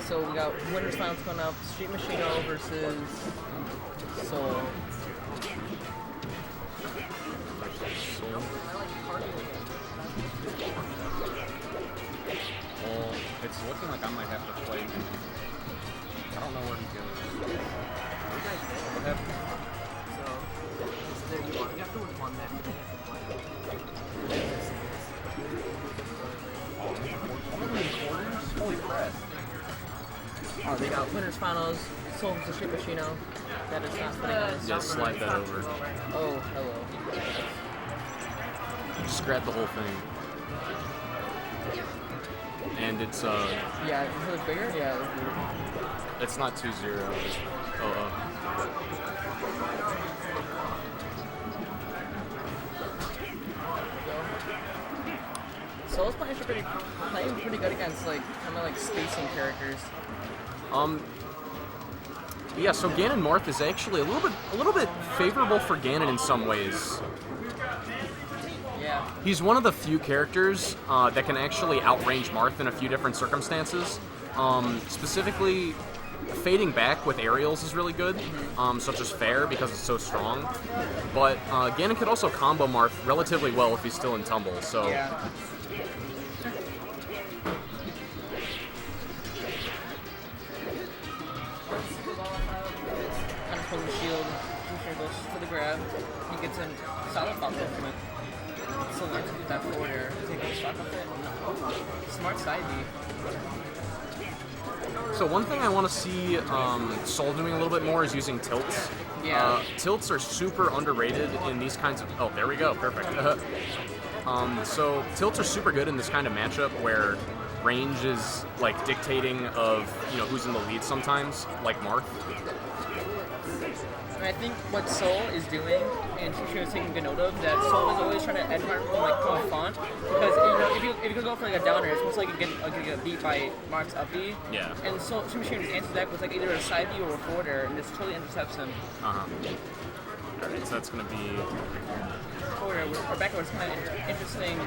So we got winners finals coming up. Street Machino versus Soul. Well, it's looking like I might have to play. I don't know where he goes. What happened? So, you have to win one match. Holy crap. Oh, they got winners finals. Soul versus Street Machino. That is not funny. Yeah, slide that over. Oh, hello. Just grab the whole thing. And it's Yeah, is it bigger? Yeah, it's bigger. it's not 2-0. Oh. Soul's playing pretty good against like kind of like spacing characters. Yeah, so Ganon Marth is actually a little bit favorable for Ganon in some ways. Yeah. He's one of the few characters that can actually outrange Marth in a few different circumstances. Specifically, fading back with aerials is really good, such as Fair because it's so strong. But Ganon could also combo Marth relatively well if he's still in tumble. So. Yeah. From the shield, goes for the grab. He gets a solid bump from it. So nice to do that forward air. Take a shot of it. Smart side B. So one thing I want to see Soul doing a little bit more is using tilts. Yeah. Tilts are super underrated in these kinds of... Oh, there we go. Perfect. So tilts are super good in this kind of matchup where range is like dictating of, who's in the lead sometimes, like Marth. And I think what Soul is doing, and she was taking good note of, that Soul is always trying to edge Marth from like from front, because if you could go for like a downer, it's most likely you get beat by Marth's up B. Yeah. And Soul Machine answers that with like either a side B or a forward air, and just totally intercepts him. Alright, so that's gonna be Forward air or backwards, kind of interesting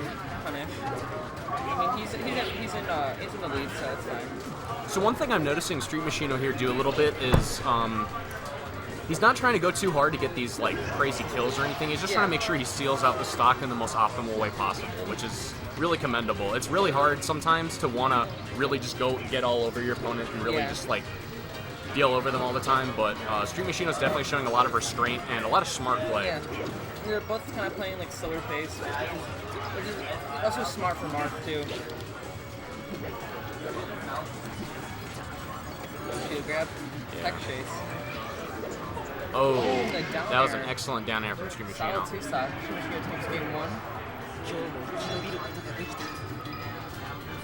punish. I mean, he's in the lead, so it's fine. So one thing I'm noticing Street Machino here do a little bit is he's not trying to go too hard to get these like crazy kills or anything. He's just trying to make sure he steals out the stock in the most optimal way possible, which is really commendable. It's really hard sometimes to want to really just go get all over your opponent and really just like deal over them all the time, but Street Machino's definitely showing a lot of restraint and a lot of smart play. Yeah. They're both kind of playing like slower pace, which is also smart for Marth too. Shield grab, tech chase. Oh, Like down that was air. an excellent down air from Street Solid Machino. two stock. Street Machino takes game one.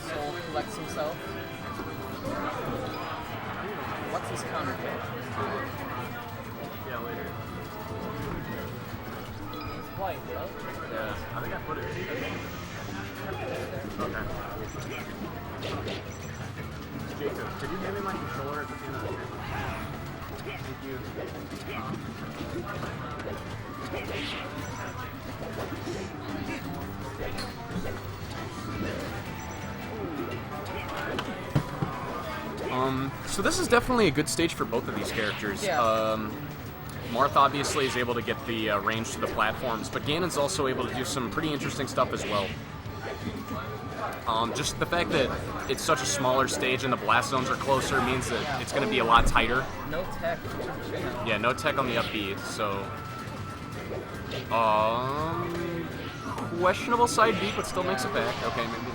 Soul collects himself. What's his counter hit? Yeah, later. It's white, right? Yeah, I think I put it. Okay. Jacob, could you hand me my controller at the end of the game? Thank you. So this is definitely a good stage for both of these characters. Yeah. Marth obviously is able to get the range to the platforms, but Ganon's also able to do some pretty interesting stuff as well. Just the fact that it's such a smaller stage and the blast zones are closer means that it's going to be a lot tighter. No tech. Yeah, no tech on the up B, so... questionable side B, but still makes it back. Okay, maybe...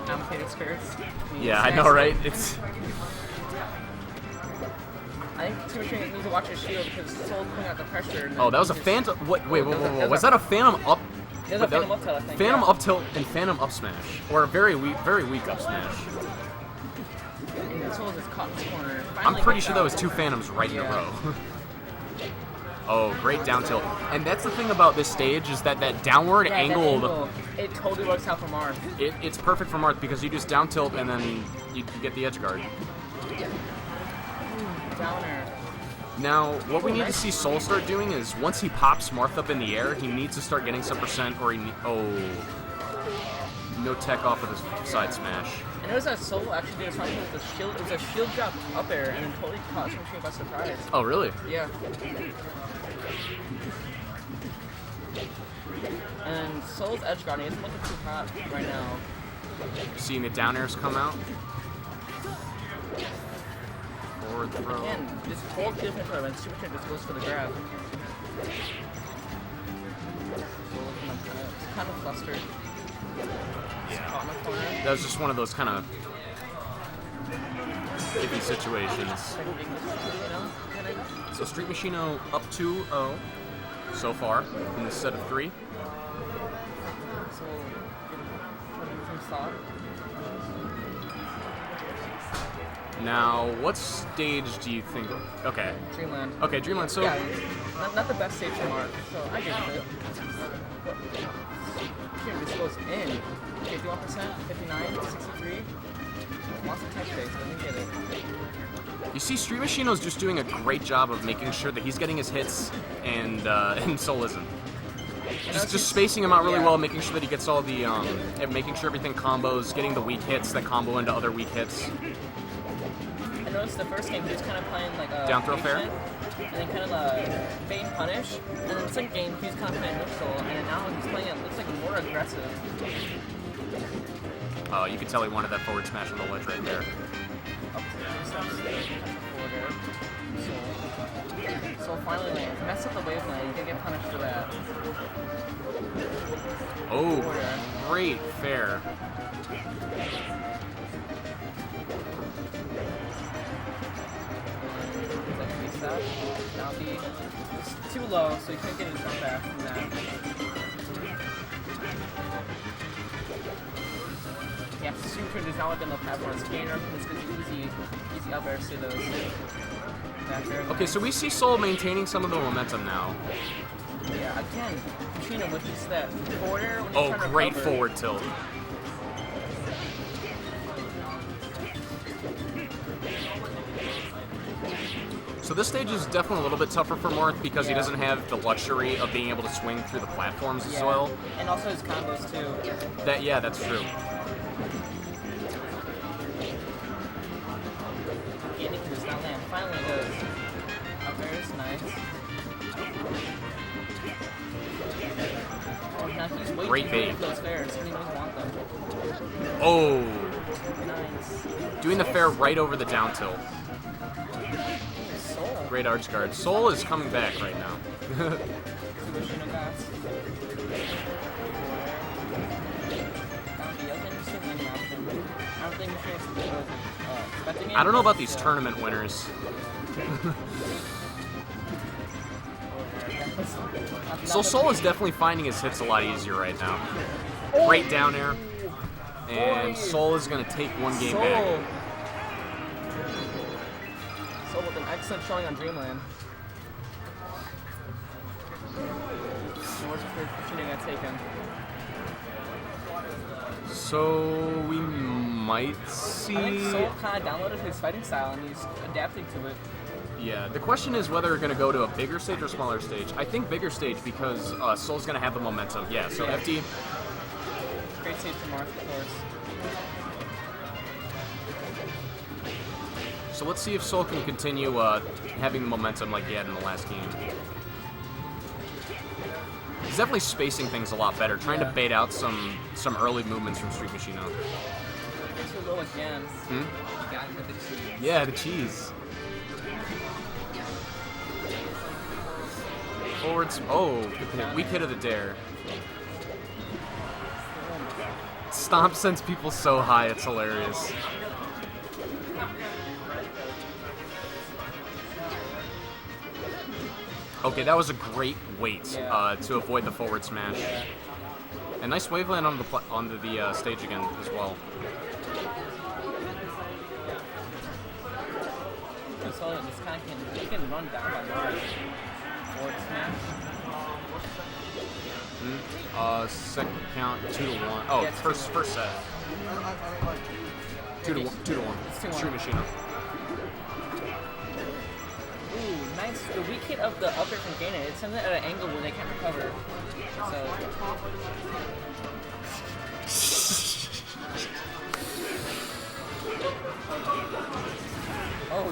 Complicated skirts. Yeah, I know, right? It's... I think Street Machine needs to watch his shield because Soul's putting out the pressure. And Oh, that was a phantom... Wait, was that a phantom up... There's a phantom up tilt, I think. Phantom up tilt and phantom up smash. Or a very weak up smash. And Soul is caught in the corner. I'm Finally pretty gets sure out. that was two phantoms right in a Yeah. row. Oh, great down tilt. And that's the thing about this stage is that downward Yeah, that angled... angle, it totally works out for Marth. It's perfect for Marth because you just down tilt and then you get the edge guard. Downer. Now, what we need to see Soul start doing is once he pops Marth up in the air, he needs to start getting some percent or he... No tech off of the side smash. And notice that Soul actually did a something with the shield. It was a shield drop up air and then totally caught Street Machino by surprise. Oh, really? Yeah. And Soul's edge guarding isn't looking too hot right now. Seeing the down airs come out. Forward throw. Again, this whole different throw, and Super Machino just goes for the grab. It's kind of flustered. Yeah. That was just one of those kind of iffy situations. So Street Machino up 2-0 so far in this set of 3. So, from stop. Now, what stage do you think? Okay. Dreamland. Okay, Dreamland. So yeah, not the best stage for Marth, so I give it. Here, this goes in. 51%, 59, 63. Lots of tech base, I didn't get it. you see, Street Machino's just doing a great job of making sure that he's getting his hits and Soul isn't. Just spacing him out really well, making sure that he gets all the and making sure everything combos, getting the weak hits that combo into other weak hits. I noticed the first game he was kind of playing like a down throw fair, and then kind of bait and punish. And then the second game he was kind of playing neutral, and then now he's playing it looks like more aggressive. You could tell he wanted that forward smash on the ledge right there. So finally, like, mess up the wave line, you can get punished for that. Oh, great fair. Now it's too low, so you can't get a jump back from that. Yeah, Super does not let them up platforms. Ganon is going to be easy up airs to those. Okay, so we see Soul maintaining some of the momentum now. Yeah, again, Machino with this that forward air. Oh, great forward tilt. So this stage is definitely a little bit tougher for Marth because he doesn't have the luxury of being able to swing through the platforms as well. And also his combos too. That's true. Ganon does not land. Finally goes. Up there is nice. Now he's waiting Great bait. for those fairs. He doesn't want them. Oh. Nice. Doing the fair right over the down tilt. Soul. Great arch guard. Soul is coming back right now. I don't know about these tournament winners. So Soul is definitely finding his hits a lot easier right now. Great down air. And Soul is going to take one game back. Soul with an excellent showing on Dreamland. Where's Machino gonna take him? So we might see. I think Soul kind of downloaded his fighting style and he's adapting to it. Yeah, the question is whether we're going to go to a bigger stage or smaller stage. I think bigger stage because Soul's going to have the momentum. Yeah, so FD. Great stage for Marth, of course. So let's see if Soul can continue having the momentum like he had in the last game. He's definitely spacing things a lot better, trying to bait out some early movements from Street Machino. Too low again. Got him with the cheese. Yeah, the cheese. Forwards. Oh, weak hit of the dare. Stomp sends people so high, it's hilarious. Okay, that was a great wait to avoid the forward smash. And nice wave land onto the stage again as well. So this guy can run down by Marth. Forward smash. Second count, 2-1. Oh, Yeah, first set. 2-1. It's 2-1. Street Machino. Ooh, nice. The weak hit of the up air from Ganon, it sends it at an angle where they can't recover. So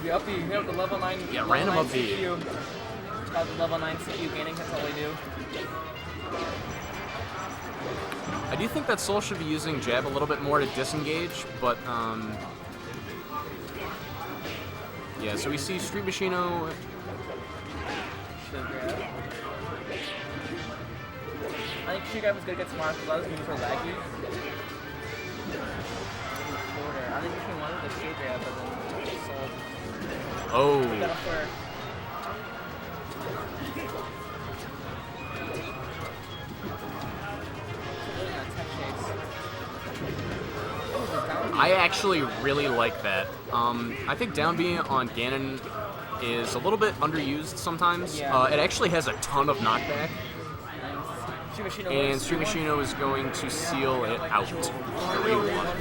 The up B, hit up the level 9. Yeah, level random 9 up B. CPU. Got the level 9 CPU gaining, that's all they do. I do think that Soul should be using jab a little bit more to disengage, but yeah. So we see Street Machino. I think Street Grab was good against Marth, because a lot of his moves are laggy. I think Machine wanted the Street Grab, but then Soul. Oh. Got up for. I actually really like that. I think down B on Ganon is a little bit underused sometimes. Yeah. It actually has a ton of knockback, Street Machino and Street Machino is going to seal it out 3-1.